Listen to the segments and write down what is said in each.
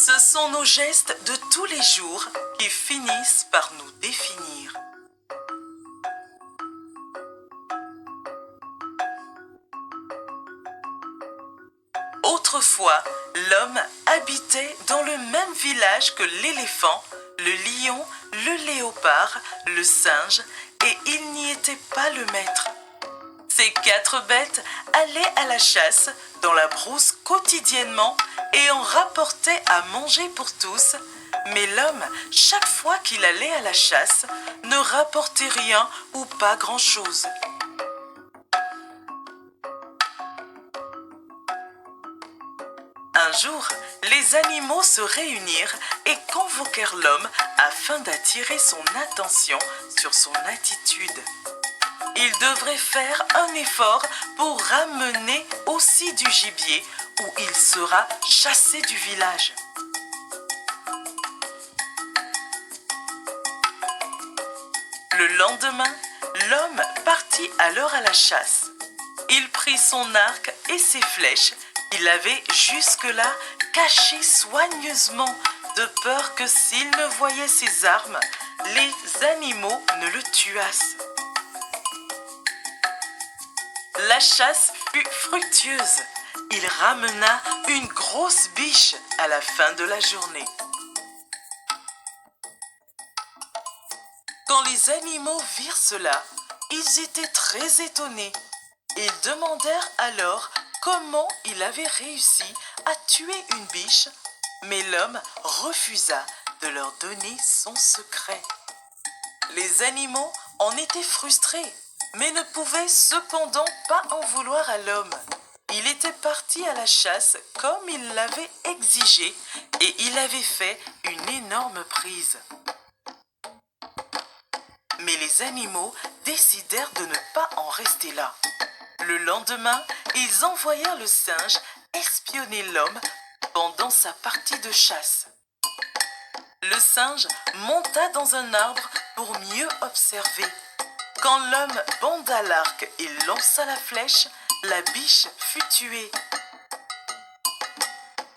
Ce sont nos gestes de tous les jours qui finissent par nous définir. Autrefois, l'homme habitait dans le même village que l'éléphant, le lion, le léopard, le singe, et il n'y était pas le maître. Ces 4 bêtes allaient à la chasse dans la brousse quotidiennement et en rapportaient à manger pour tous, mais l'homme, chaque fois qu'il allait à la chasse, ne rapportait rien ou pas grand-chose. Un jour, les animaux se réunirent et convoquèrent l'homme afin d'attirer son attention sur son attitude. Il devrait faire un effort pour ramener aussi du gibier ou il sera chassé du village. Le lendemain, l'homme partit alors à la chasse. Il prit son arc et ses flèches qu'il avait jusque-là cachées soigneusement de peur que s'il ne voyait ses armes, les animaux ne le tuassent. La chasse fut fructueuse. Il ramena une grosse biche à la fin de la journée. Quand les animaux virent cela, ils étaient très étonnés. Ils demandèrent alors comment il avait réussi à tuer une biche, mais l'homme refusa de leur donner son secret. Les animaux en étaient frustrés, mais ne pouvaient cependant pas en vouloir à l'homme. Il était parti à la chasse comme il l'avait exigé et il avait fait une énorme prise. Mais les animaux décidèrent de ne pas en rester là. Le lendemain, ils envoyèrent le singe espionner l'homme pendant sa partie de chasse. Le singe monta dans un arbre pour mieux observer. Quand l'homme banda l'arc et lança la flèche, la biche fut tuée.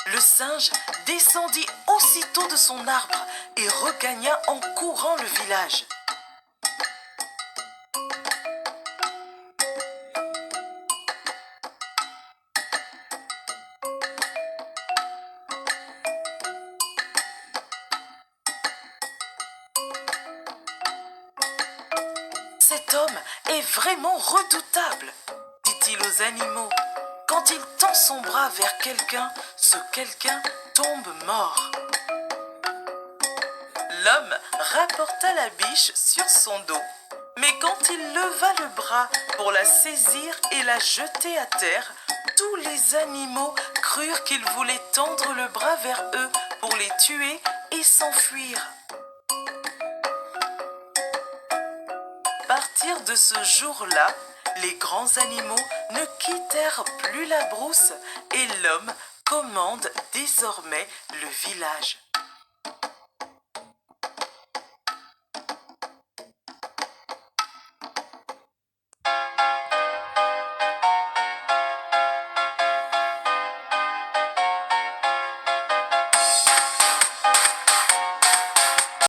Le singe descendit aussitôt de son arbre et regagna en courant le village. Cet homme est vraiment redoutable, dit-il aux animaux. Quand il tend son bras vers quelqu'un, ce quelqu'un tombe mort. L'homme rapporta la biche sur son dos, mais quand il leva le bras pour la saisir et la jeter à terre, tous les animaux crurent qu'il voulait tendre le bras vers eux pour les tuer et s'enfuir. À partir de ce jour-là, les grands animaux ne quittèrent plus la brousse et l'homme commande désormais le village.